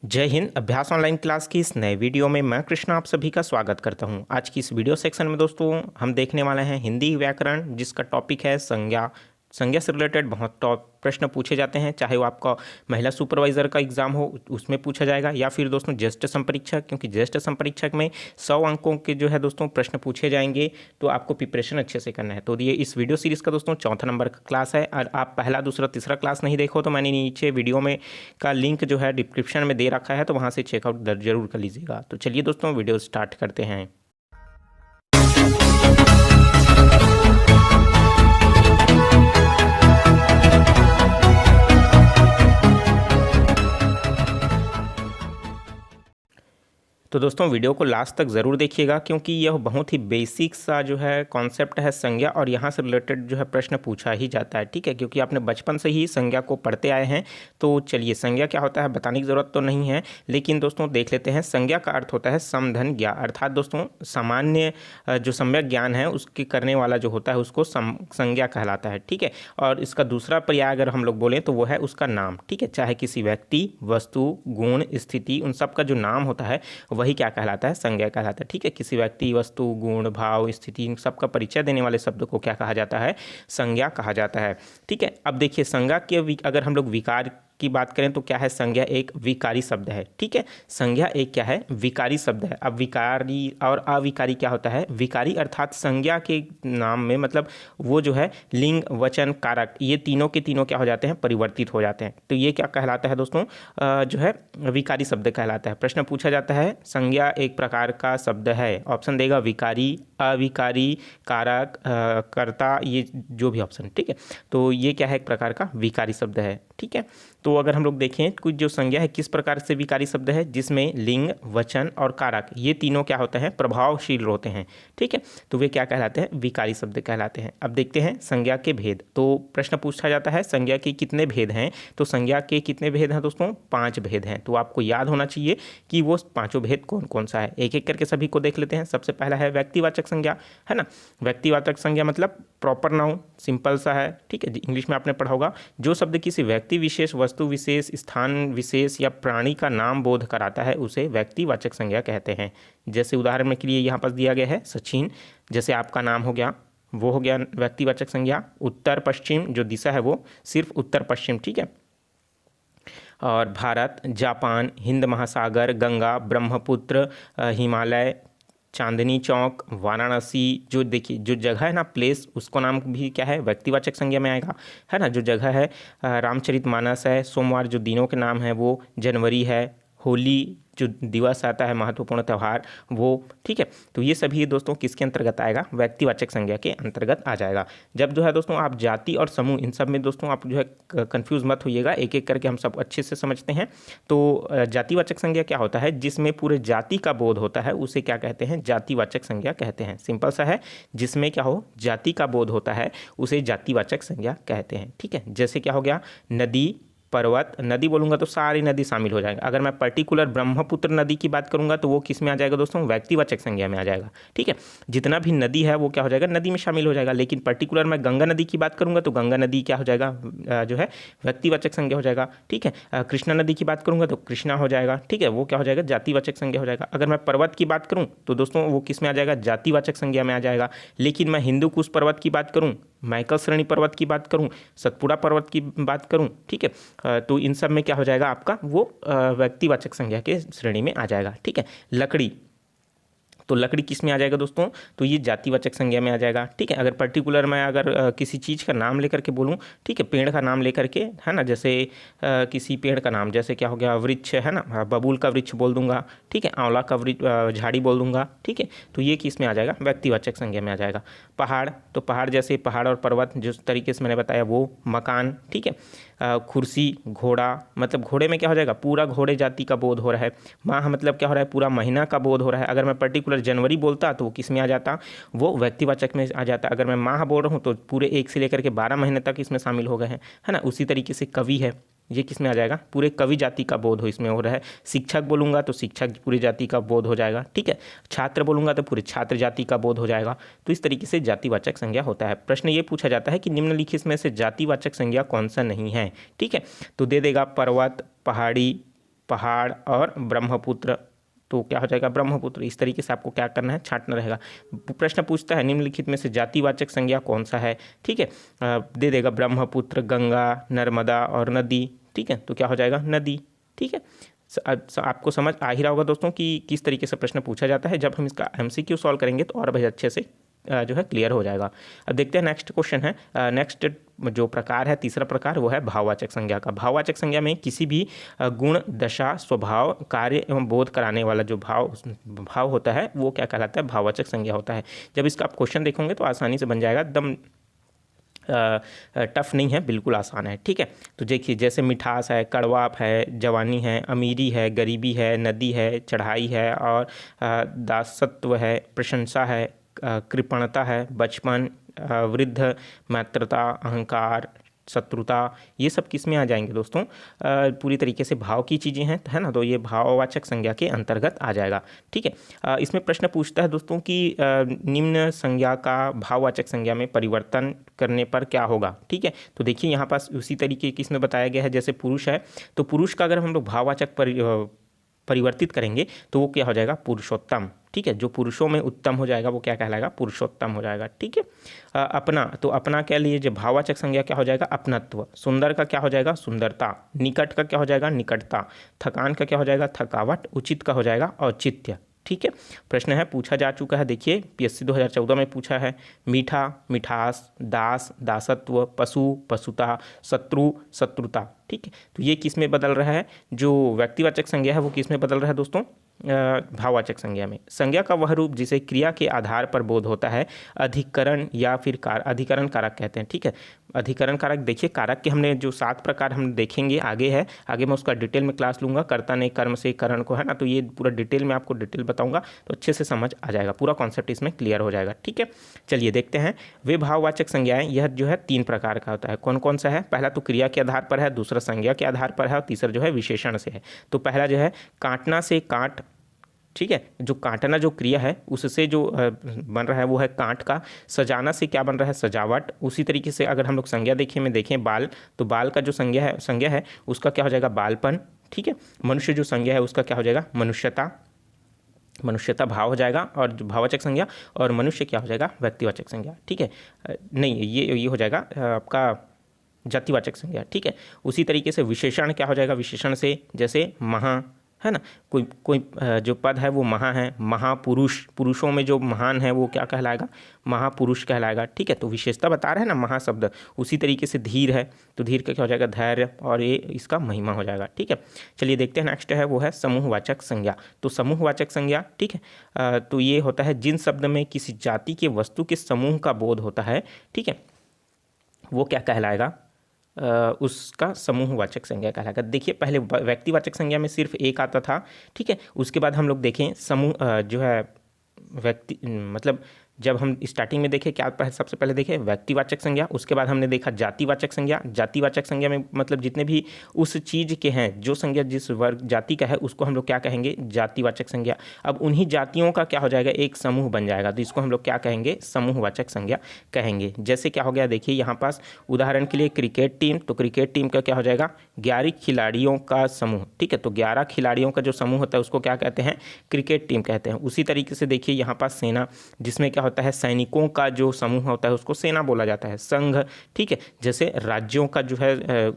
जय हिंद। अभ्यास online class की इस नए वीडियो में मैं कृष्णा आप सभी का स्वागत करता हूं। आज की इस वीडियो सेक्शन में दोस्तों हम देखने वाले हैं हिंदी व्याकरण, जिसका टॉपिक है संज्ञा। संज्ञा से रिलेटेड बहुत प्रश्न पूछे जाते हैं, चाहे वो आपका महिला सुपरवाइजर का एग्जाम हो उसमें पूछा जाएगा, या फिर दोस्तों ज्येष्ठ संपरीक्षक, क्योंकि ज्येष्ठ संपरीक्षक में 100 अंकों के जो है दोस्तों प्रश्न पूछे जाएंगे। तो आपको प्रिपरेशन अच्छे से करना है। तो ये इस वीडियो सीरीज़ का दोस्तों चौथा नंबर का क्लास है। और आप पहला, दूसरा, तीसरा क्लास नहीं देखो तो मैंने नीचे वीडियो में का लिंक जो है डिस्क्रिप्शन में दे रखा है, तो वहाँ से चेकआउट जरूर कर लीजिएगा। तो चलिए दोस्तों वीडियो स्टार्ट करते हैं। तो दोस्तों वीडियो को लास्ट तक ज़रूर देखिएगा, क्योंकि यह बहुत ही बेसिक सा जो है कॉन्सेप्ट है संज्ञा, और यहाँ से रिलेटेड जो है प्रश्न पूछा ही जाता है। ठीक है, क्योंकि आपने बचपन से ही संज्ञा को पढ़ते आए हैं। तो चलिए, संज्ञा क्या होता है बताने की ज़रूरत तो नहीं है, लेकिन दोस्तों देख लेते हैं। संज्ञा का अर्थ होता है समधन ज्ञा, अर्थात दोस्तों सामान्य जो सम्यक ज्ञान है उसके करने वाला जो होता है उसको संज्ञा कहलाता है। ठीक है, और इसका दूसरा पर्याय अगर हम लोग बोलें तो वो है उसका नाम। ठीक है, चाहे किसी व्यक्ति, वस्तु, गुण, स्थिति, उन सब का जो नाम होता है वही क्या कहलाता है, संज्ञा कहलाता है। ठीक है, किसी व्यक्ति, वस्तु, गुण, भाव, स्थिति, इन सब का परिचय देने वाले शब्द को क्या कहा जाता है, संज्ञा कहा जाता है। ठीक है, अब देखिए संज्ञा के अगर हम लोग विकार की बात करें तो क्या है, संज्ञा एक विकारी शब्द है। ठीक है, संज्ञा एक क्या है, विकारी शब्द है। अब विकारी और अविकारी क्या होता है, विकारी अर्थात संज्ञा के नाम में मतलब वो जो है लिंग, वचन, कारक, ये तीनों के तीनों क्या हो जाते हैं, परिवर्तित हो जाते हैं। तो ये क्या कहलाता है दोस्तों, जो है विकारी शब्द कहलाता है। प्रश्न पूछा जाता है संज्ञा एक प्रकार का शब्द है, ऑप्शन देगा विकारी, अविकारी, कारक, कर्ता, ये जो भी ऑप्शन। ठीक है, तो ये क्या है, एक प्रकार का विकारी शब्द है। ठीक है, तो अगर हम लोग देखें कुछ जो संज्ञा है किस प्रकार से विकारी शब्द है, जिसमें लिंग, वचन और कारक ये तीनों क्या होते हैं, प्रभावशील होते हैं। ठीक है, तो वे क्या कहलाते हैं, विकारी शब्द कहलाते हैं। अब देखते हैं संज्ञा के भेद। तो प्रश्न पूछा जाता है संज्ञा के कितने भेद हैं, तो संज्ञा के कितने भेद हैं दोस्तों, 5 भेद हैं। तो आपको याद होना चाहिए कि वो 5 भेद कौन कौन सा है। एक एक करके सभी को देख लेते हैं। सबसे पहला है व्यक्तिवाचक संज्ञा, है ना। व्यक्तिवाचक संज्ञा मतलब प्रॉपर नाउन, सिंपल सा है। ठीक है, इंग्लिश में आपने पढ़ा होगा। जो शब्द किसी व्यक्ति विशेष, वस्तु विशेष, स्थान विशेष या प्राणी का नाम बोध कराता है उसे व्यक्तिवाचक संज्ञा कहते हैं। जैसे उदाहरण के लिए यहाँ पर दिया गया है सचिन, जैसे आपका नाम हो गया, वो हो गया व्यक्तिवाचक संज्ञा। उत्तर पश्चिम जो दिशा है वो सिर्फ उत्तर पश्चिम। ठीक है, और भारत, जापान, हिंद महासागर, गंगा, ब्रह्मपुत्र, हिमालय, चांदनी चौक, वाराणसी, जो देखिए जो जगह है ना, प्लेस, उसको नाम भी क्या है, व्यक्तिवाचक संज्ञा में आएगा, है ना। जो जगह है, रामचरितमानस है, सोमवार जो दिनों के नाम है वो, जनवरी है, होली जो दिवस आता है, महत्वपूर्ण त्यौहार वो। ठीक है, तो ये सभी दोस्तों किसके अंतर्गत आएगा, व्यक्तिवाचक संज्ञा के अंतर्गत आ जाएगा। जब जो है दोस्तों आप जाति और समूह, इन सब में दोस्तों आप जो है कंफ्यूज मत होइएगा, एक एक करके हम सब अच्छे से समझते हैं। तो जातिवाचक संज्ञा क्या होता है, जिसमें पूरे जाति का बोध होता है उसे क्या कहते हैं, जातिवाचक संज्ञा कहते हैं। सिंपल सा है, जिसमें क्या हो, जाति का बोध होता है उसे जातिवाचक संज्ञा कहते हैं। ठीक है, जैसे क्या हो गया, नदी, पर्वत, नदी बोलूँगा तो सारी नदी शामिल हो जाएगा। अगर मैं पर्टिकुलर ब्रह्मपुत्र नदी की बात करूँगा तो वो किस में आ जाएगा दोस्तों, व्यक्तिवाचक संज्ञा में आ जाएगा। ठीक है, जितना भी नदी है वो क्या हो जाएगा, नदी में शामिल हो जाएगा। लेकिन पर्टिकुलर मैं गंगा नदी की बात करूँगा तो गंगा नदी क्या हो जाएगा, जो है व्यक्तिवाचक संज्ञा हो जाएगा। ठीक है, कृष्णा नदी की बात करूँगा तो कृष्णा हो जाएगा। ठीक है, वो क्या हो जाएगा, जातिवाचक संज्ञा हो जाएगा। अगर मैं पर्वत की बात करूँ तो दोस्तों वो किस में आ जाएगा, जातिवाचक संज्ञा में आ जाएगा। लेकिन मैं हिंदू कुश पर्वत की बात करूँ, माइकल श्रेणी पर्वत की बात करूँ, सतपुड़ा पर्वत की बात करूँ, ठीक है, तो इन सब में क्या हो जाएगा आपका, वो व्यक्तिवाचक संज्ञा के श्रेणी में आ जाएगा। ठीक है, लकड़ी, तो लकड़ी किस में आ जाएगा दोस्तों, तो ये जातिवाचक संज्ञा में आ जाएगा। ठीक है, अगर पर्टिकुलर मैं अगर किसी चीज़ का नाम लेकर के बोलूँ, ठीक है, पेड़ का नाम लेकर के, है ना, जैसे किसी पेड़ का नाम, जैसे क्या हो गया, वृक्ष है ना, बबूल का वृक्ष बोल दूंगा। ठीक है, आंवला का वृक्ष, झाड़ी बोल दूंगा। ठीक है, तो ये किस में आ जाएगा, व्यक्तिवाचक संज्ञा में आ जाएगा। पहाड़, तो पहाड़ जैसे पहाड़ और पर्वत जिस तरीके से मैंने बताया वो। मकान, ठीक है, कुर्सी, घोड़ा, मतलब घोड़े में क्या हो जाएगा, पूरा घोड़े जाति का बोध हो रहा है। माह मतलब क्या हो रहा है, पूरा महीना का बोध हो रहा है। अगर मैं पर्टिकुलर जनवरी बोलता तो वो किस में आ जाता, वो व्यक्तिवाचक में आ जाता। अगर मैं माह बोल रहा हूँ तो पूरे 1 से लेकर के 12 महीने तक इसमें शामिल हो गए हैं, है ना। उसी तरीके से कवि है, ये किस में आ जाएगा, पूरे कवि जाति का बोध हो इसमें हो रहा है। शिक्षक बोलूँगा तो शिक्षक पूरी जाति का बोध हो जाएगा। ठीक है, छात्र बोलूँगा तो पूरे छात्र जाति का बोध हो जाएगा। तो इस तरीके से जातिवाचक संज्ञा होता है। प्रश्न ये पूछा जाता है कि निम्नलिखित में से जातिवाचक संज्ञा कौन सा नहीं है। ठीक है, तो दे देगा पर्वत, पहाड़ी, पहाड़ और ब्रह्मपुत्र। तो क्या हो जाएगा ब्रह्मपुत्र। इस तरीके से आपको क्या करना है, छांटना रहेगा। प्रश्न पूछता है निम्नलिखित में से जातिवाचक संज्ञा कौन सा है, ठीक है। दे देगा ब्रह्मपुत्र, गंगा, नर्मदा और नदी, ठीक है। तो क्या हो जाएगा नदी, ठीक है। आपको समझ आ ही रहा होगा दोस्तों कि किस तरीके से प्रश्न पूछा जाता है। जब हम इसका एमसीक्यू सॉल्व करेंगे तो और भी अच्छे से जो है क्लियर हो जाएगा। अब देखते हैं नेक्स्ट क्वेश्चन है। नेक्स्ट जो प्रकार है, तीसरा प्रकार, वो है भाववाचक संज्ञा का। भाववाचक संज्ञा में किसी भी गुण, दशा, स्वभाव, कार्य एवं बोध कराने वाला जो भाव होता है वो क्या कहलाता है, भाववाचक संज्ञा होता है। जब इसका आप क्वेश्चन देखोगे तो आसानी से बन जाएगा, एकदम टफ नहीं है, बिल्कुल आसान है, ठीक है। तो देखिए जैसे मिठास है, कड़वाप है, जवानी है, अमीरी है, गरीबी है, नदी है, चढ़ाई है और दासत्व है, प्रशंसा है, कृपणता है, बचपन, वृद्ध, मैत्रता, अहंकार, शत्रुता, ये सब किस में आ जाएंगे दोस्तों, पूरी तरीके से भाव की चीज़ें हैं, है ना। तो ये भाववाचक संज्ञा के अंतर्गत आ जाएगा, ठीक है। इसमें प्रश्न पूछता है दोस्तों कि निम्न संज्ञा का भाववाचक संज्ञा में परिवर्तन करने पर क्या होगा, ठीक है। तो देखिए यहाँ पास उसी तरीके की इसमें बताया गया है। जैसे पुरुष है तो पुरुष का अगर हम लोग भाववाचक परिवर्तित करेंगे तो वो क्या हो जाएगा, पुरुषोत्तम, ठीक है। जो पुरुषों में उत्तम हो जाएगा वो क्या कहलाएगा, पुरुषोत्तम हो जाएगा, ठीक है। अपना, तो अपना के लिए जो भाववाचक संज्ञा क्या हो जाएगा, अपनत्व। सुंदर का क्या हो जाएगा, सुंदरता। निकट का क्या हो जाएगा, निकटता। थकान का क्या हो जाएगा, थकावट। उचित का हो जाएगा औचित्य, ठीक है। प्रश्न है पूछा जा चुका है, देखिए पीएससी 2014 में पूछा है। मीठा, मिठास, दास, दासत्व, पशु, पशुता, शत्रु, शत्रुता, ठीक है। तो ये किस में बदल रहा है, जो व्यक्तिवाचक संज्ञा है वो किस में बदल रहा है दोस्तों, भाववाचक संज्ञा में। संज्ञा का वह रूप जिसे क्रिया के आधार पर बोध होता है अधिकरण या फिर अधिकरण कारक कहते हैं, ठीक है। अधिकरण कारक, देखिए कारक के हमने जो 7 प्रकार हम देखेंगे आगे है, आगे मैं उसका डिटेल में क्लास लूँगा, कर्ता ने कर्म से करण को, है ना। तो ये पूरा डिटेल में आपको डिटेल बताऊँगा तो अच्छे से समझ आ जाएगा, पूरा कॉन्सेप्ट इसमें क्लियर हो जाएगा, ठीक है। चलिए देखते हैं वे भाववाचक संज्ञाएँ। यह जो है 3 प्रकार का होता है। कौन कौन सा है, पहला तो क्रिया के आधार पर है, दूसरा संज्ञा के आधार पर है और तीसरा जो है विशेषण से है। तो पहला जो है काटना से काट, ठीक है। जो काटना जो क्रिया है उससे जो बन रहा है वो है काट का। सजाना से क्या बन रहा है, सजावट। उसी तरीके से अगर हम लोग संज्ञा देखें बाल, तो बाल का जो संज्ञा है उसका क्या हो जाएगा, बालपन, ठीक है। मनुष्य जो संज्ञा है उसका क्या हो जाएगा, मनुष्यता। मनुष्यता भाव हो जाएगा और जो भाववाचक संज्ञा, और मनुष्य क्या हो जाएगा, व्यक्तिवाचक संज्ञा, ठीक है। नहीं, ये हो जाएगा आपका जातिवाचक संज्ञा, ठीक है। उसी तरीके से विशेषण क्या हो जाएगा, विशेषण से जैसे महा, है ना। कोई जो पद है वो महा है। महापुरुष, पुरुषों में जो महान है वो क्या कहलाएगा, महापुरुष कहलाएगा, ठीक है। तो विशेषता बता रहे हैं ना महाशब्द। उसी तरीके से धीर है तो धीर का क्या हो जाएगा, धैर्य, और ये इसका महिमा हो जाएगा, ठीक है। चलिए देखते हैं नेक्स्ट है, वो है समूहवाचक संज्ञा। तो समूहवाचक संज्ञा, ठीक है, तो ये होता है जिन शब्द में किसी जाति के वस्तु के समूह का बोध होता है, ठीक है, वो क्या कहलाएगा, उसका समूहवाचक संज्ञा कहलाएगा। देखिए पहले व्यक्तिवाचक संज्ञा में सिर्फ एक आता था, ठीक है। उसके बाद हम लोग देखें समूह जो है व्यक्ति, मतलब जब हम स्टार्टिंग में देखें क्या सबसे पहले देखें व्यक्तिवाचक संज्ञा, उसके बाद हमने देखा जातिवाचक संज्ञा। जातिवाचक संज्ञा में मतलब जितने भी उस चीज़ के हैं, जो संज्ञा जिस वर्ग जाति का है उसको हम लोग क्या कहेंगे, जातिवाचक संज्ञा। अब उन्हीं जातियों का क्या हो जाएगा, एक समूह बन जाएगा, तो इसको हम लोग क्या कहेंगे, समूहवाचक संज्ञा कहेंगे। जैसे क्या हो गया, देखिए यहाँ पास उदाहरण के लिए क्रिकेट टीम, तो क्रिकेट टीम का क्या हो जाएगा, 11 खिलाड़ियों का समूह, ठीक है। तो 11 खिलाड़ियों का जो समूह होता है उसको क्या कहते हैं, क्रिकेट टीम कहते हैं। उसी तरीके से देखिए यहाँ पास सेना, जिसमें क्या होता है, सैनिकों का जो समूह होता है उसको सेना बोला जाता है। संघ, ठीक है, जैसे राज्यों का जो है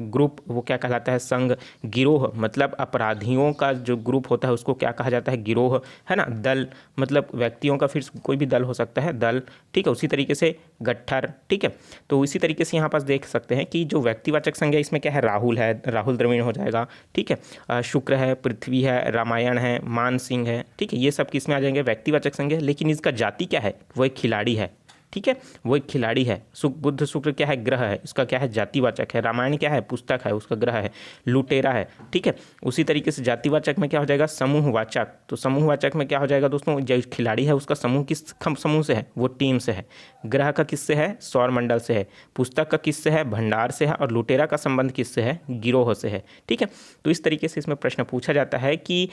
ग्रुप वो क्या कहलाता है, संघ। गिरोह मतलब अपराधियों का जो ग्रुप होता है उसको क्या कहा जाता है, गिरोह, है ना। दल मतलब व्यक्तियों का फिर कोई भी दल हो सकता है, दल, ठीक है। उसी तरीके से गट्ठर, ठीक है। तो इसी तरीके से यहाँ पास देख सकते हैं कि जो व्यक्तिवाचक संज्ञा इसमें क्या है, राहुल है, राहुल द्रविड़ हो जाएगा, ठीक है। शुक्र है, पृथ्वी है, रामायण है, मान सिंह है, ठीक है। ये सब किस में आ जाएंगे, व्यक्तिवाचक संज्ञा। लेकिन इसका जाति क्या है, वो एक खिलाड़ी है, ठीक है, वो एक खिलाड़ी है। बुध शुक्र क्या है, ग्रह है, इसका क्या है, जातिवाचक है। रामायण क्या है, पुस्तक है, उसका ग्रह है। लुटेरा है, ठीक है। उसी तरीके से जातिवाचक में क्या हो जाएगा, समूहवाचक। तो समूहवाचक में क्या हो जाएगा दोस्तों, जो खिलाड़ी है उसका समूह किस समूह से है, वो टीम से है। ग्रह का किससे है, सौर मंडल से है। पुस्तक का किससे है, भंडार से है। और लुटेरा का संबंध किससे है, गिरोह से है, ठीक है। तो इस तरीके से इसमें प्रश्न पूछा जाता है कि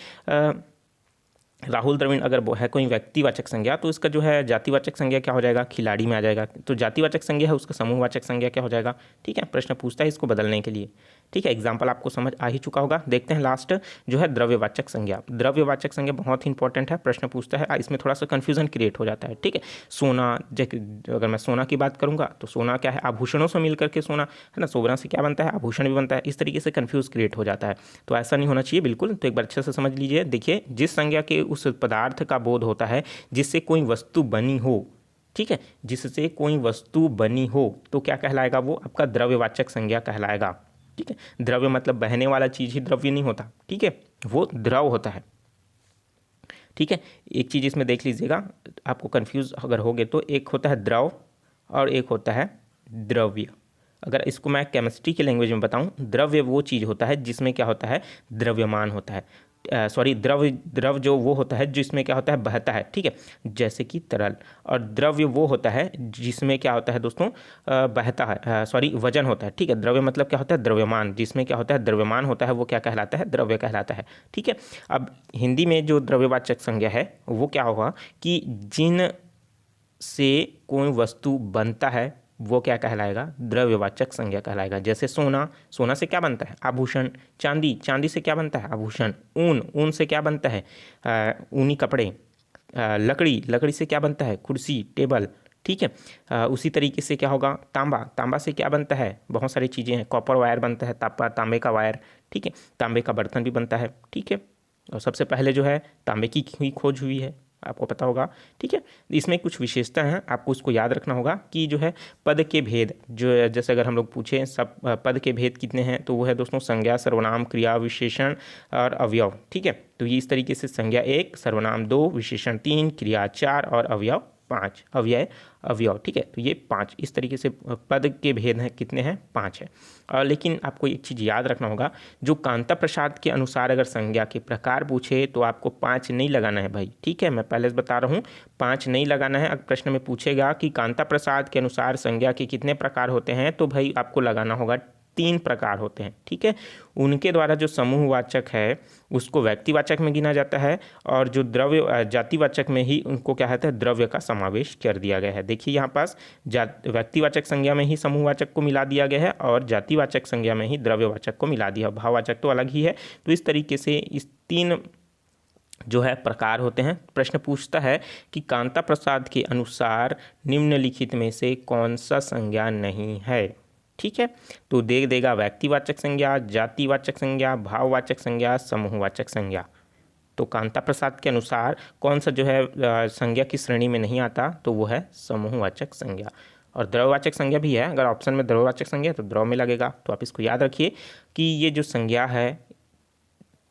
राहुल द्रविड़ अगर वो है कोई व्यक्तिवाचक संज्ञा तो इसका जो है जातिवाचक संज्ञा क्या हो जाएगा, खिलाड़ी में आ जाएगा। तो जातिवाचक संज्ञा है उसका समूहवाचक संज्ञा क्या हो जाएगा। ठीक है, प्रश्न पूछता है इसको बदलने के लिए। ठीक है, एग्जाम्पल आपको समझ आ ही चुका होगा। देखते हैं लास्ट जो है द्रव्यवाचक संज्ञा। द्रव्यवाचक संज्ञा बहुत ही इंपॉर्टेंट है, प्रश्न पूछता है, इसमें थोड़ा सा कन्फ्यूजन क्रिएट हो जाता है। ठीक है, सोना, अगर मैं सोना की बात करूंगा तो सोना क्या है, आभूषणों से मिलकर के सोना है ना, सोना से क्या बनता है, आभूषण भी बनता है। इस तरीके से कन्फ्यूज क्रिएट हो जाता है, तो ऐसा नहीं होना चाहिए बिल्कुल। तो एक बार अच्छे से समझ लीजिए। देखिए, जिस संज्ञा के उस पदार्थ का बोध होता है जिससे कोई वस्तु बनी हो, ठीक है, जिससे कोई वस्तु बनी हो, तो क्या कहलाएगा, वो आपका द्रव्यवाचक संज्ञा कहलाएगा। ठीक है, द्रव्य मतलब बहने वाला चीज ही द्रव्य नहीं होता। ठीक है, वो द्रव होता है। ठीक है, एक चीज इसमें देख लीजिएगा, आपको कंफ्यूज अगर हो गए तो एक होता है द्रव और एक होता है द्रव्य। अगर इसको मैं केमिस्ट्री की लैंग्वेज में बताऊं, द्रव्य वो चीज़ होता है जिसमें क्या होता है, द्रव्यमान होता है। सॉरी, द्रव जो वो होता है जिसमें क्या होता है, बहता है। ठीक है, जैसे कि तरल। और द्रव्य वो होता है जिसमें क्या होता है दोस्तों, बहता है, सॉरी वजन होता है। ठीक है, द्रव्य मतलब क्या होता है, द्रव्यमान, जिसमें क्या होता है, द्रव्यमान होता है, वो क्या कहलाता है, द्रव्य कहलाता है। ठीक है, अब हिंदी में जो द्रव्यवाचक संज्ञा है वो क्या होगा कि जिन से कोई वस्तु बनता है वो क्या कहलाएगा, द्रव्यवाचक संज्ञा कहलाएगा। जैसे सोना, सोना से क्या बनता है, आभूषण। चांदी, चांदी से क्या बनता है, आभूषण। ऊन, ऊन से क्या बनता है, ऊनी कपड़े। लकड़ी, लकड़ी से क्या बनता है, कुर्सी, टेबल। ठीक है, उसी तरीके से क्या होगा, तांबा, तांबा से क्या बनता है, बहुत सारी चीज़ें हैं। कॉपर वायर बनता है, तांबे का वायर। ठीक है, तांबे का बर्तन भी बनता है। ठीक है, और सबसे पहले जो है तांबे की हुई खोज हुई है, आपको पता होगा। ठीक है, इसमें कुछ विशेषता हैं, आपको उसको याद रखना होगा कि जो है पद के भेद, जो जैसे अगर हम लोग पूछें सब पद के भेद कितने हैं, तो वो है दोस्तों संज्ञा, सर्वनाम, क्रिया, विशेषण और अवयव। ठीक है, तो ये इस तरीके से संज्ञा 1, सर्वनाम 2, विशेषण 3, क्रिया 4 और अवयव 5, अवयव। ठीक है, तो ये 5 इस तरीके से पद के भेद हैं, कितने हैं, 5 है। लेकिन आपको एक चीज़ याद रखना होगा, जो कांता प्रसाद के अनुसार अगर संज्ञा के प्रकार पूछे तो आपको 5 नहीं लगाना है भाई। ठीक है, मैं पहले से बता रहा हूँ, 5 नहीं लगाना है। अगर प्रश्न में पूछेगा कि कांता प्रसाद के अनुसार संज्ञा के कितने प्रकार होते हैं, तो भाई आपको लगाना होगा 3 प्रकार होते हैं। ठीक है, उनके द्वारा जो समूहवाचक है उसको व्यक्तिवाचक में गिना जाता है, और जो द्रव्य जातिवाचक में ही उनको क्या कहते हैं, द्रव्य का समावेश कर दिया गया है। देखिए यहाँ पास व्यक्तिवाचक संज्ञा में ही समूहवाचक को मिला दिया गया है और जातिवाचक संज्ञा में ही द्रव्यवाचक को मिला दिया। भाववाचक तो अलग ही है। तो इस तरीके से इस 3 जो है प्रकार होते हैं। प्रश्न पूछता है कि कांता प्रसाद के अनुसार निम्नलिखित में से कौन सा संज्ञा नहीं है। ठीक है, तो दे देगा व्यक्तिवाचक संज्ञा, जातिवाचक संज्ञा, भाववाचक संज्ञा, समूहवाचक संज्ञा। तो कांता प्रसाद के अनुसार कौन सा जो है संज्ञा की श्रेणी में नहीं आता, तो वो है समूहवाचक संज्ञा। और द्रव्यवाचक संज्ञा भी है, अगर ऑप्शन में द्रव्यवाचक संज्ञा तो द्रव में लगेगा। तो आप इसको याद रखिए कि ये जो संज्ञा है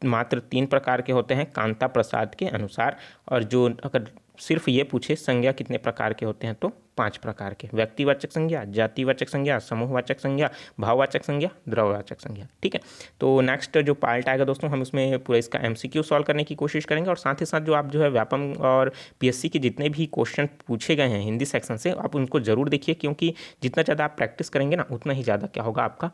मात्र 3 प्रकार के होते हैं कांता प्रसाद के अनुसार, और जो अगर सिर्फ ये पूछे संज्ञा कितने प्रकार के होते हैं तो 5 प्रकार के, व्यक्तिवाचक संज्ञा, जातिवाचक संज्ञा, समूहवाचक संज्ञा, भाववाचक संज्ञा, द्रव्यवाचक संज्ञा। ठीक है, तो नेक्स्ट जो पार्ट आएगा दोस्तों, हम उसमें पूरा इसका MCQ सॉल्व करने की कोशिश करेंगे, और साथ ही साथ जो आप जो है व्यापम और PSC के जितने भी क्वेश्चन पूछे गए हैं हिंदी सेक्शन से, आप उनको जरूर देखिए, क्योंकि जितना ज़्यादा आप प्रैक्टिस करेंगे ना उतना ही ज़्यादा क्या होगा, आपका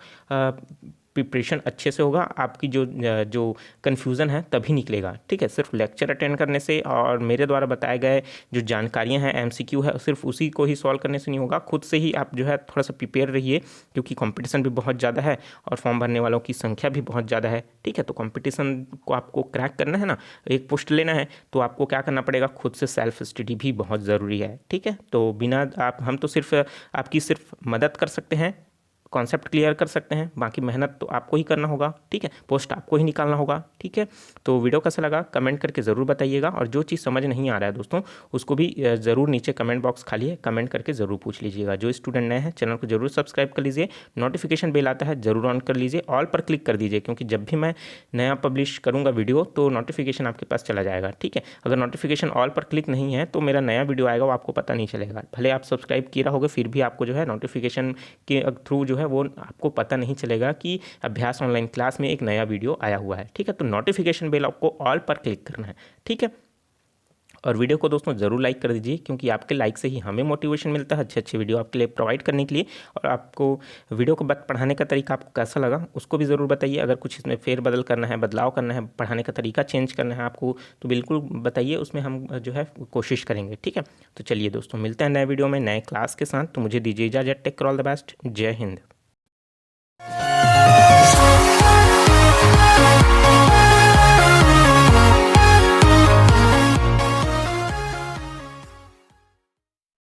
प्रिपरेशन अच्छे से होगा, आपकी जो कन्फ्यूज़न है तभी निकलेगा। ठीक है, सिर्फ लेक्चर अटेंड करने से और मेरे द्वारा बताए गए जो जानकारियां हैं MCQ है सिर्फ उसी को ही सॉल्व करने से नहीं होगा। खुद से ही आप जो है थोड़ा सा प्रिपेयर रहिए, क्योंकि कंपटीशन भी बहुत ज़्यादा है और फॉर्म भरने वालों की संख्या भी बहुत ज़्यादा है। ठीक है, तो कंपटीशन को आपको क्रैक करना है ना, एक पोस्ट लेना है, तो आपको क्या करना पड़ेगा, खुद से सेल्फ स्टडी भी बहुत ज़रूरी है। ठीक है, तो बिना हम तो सिर्फ आपकी सिर्फ मदद कर सकते हैं, कॉन्सेप्ट क्लियर कर सकते हैं, बाकी मेहनत तो आपको ही करना होगा। ठीक है, पोस्ट आपको ही निकालना होगा। ठीक है, तो वीडियो कैसा लगा कमेंट करके ज़रूर बताइएगा, और जो चीज़ समझ नहीं आ रहा है दोस्तों उसको भी ज़रूर नीचे कमेंट बॉक्स खाली है, कमेंट करके ज़रूर पूछ लीजिएगा। जो स्टूडेंट नए हैं चैनल को जरूर सब्सक्राइब कर लीजिए, नोटिफिकेशन बेल आता है जरूर ऑन कर लीजिए, ऑल पर क्लिक कर दीजिए, क्योंकि जब भी मैं नया पब्लिश करूँगा वीडियो तो नोटिफिकेशन आपके पास चला जाएगा। ठीक है, अगर नोटिफिकेशन ऑल पर क्लिक नहीं है तो मेरा नया वीडियो आएगा वो आपको पता नहीं चलेगा, भले आप सब्सक्राइब किया होगा फिर भी आपको जो है नोटिफिकेशन के थ्रू जो है वो आपको पता नहीं चलेगा कि अभ्यास ऑनलाइन क्लास में एक नया वीडियो आया हुआ है। ठीक है, तो नोटिफिकेशन बेल आपको ऑल पर क्लिक करना है। ठीक है, और वीडियो को दोस्तों ज़रूर लाइक कर दीजिए, क्योंकि आपके लाइक से ही हमें मोटिवेशन मिलता है अच्छे अच्छे वीडियो आपके लिए प्रोवाइड करने के लिए। और आपको वीडियो को पढ़ाने का तरीका आपको कैसा लगा उसको भी ज़रूर बताइए। अगर कुछ इसमें फेरबदल करना है, बदलाव करना है, पढ़ाने का तरीका चेंज करना है आपको, तो बिल्कुल बताइए, उसमें हम जो है कोशिश करेंगे। ठीक है, तो चलिए दोस्तों, मिलते हैं नए वीडियो में नए क्लास के साथ। तो मुझे दीजिए इजाज़त। Take care, all the best, जय हिंद।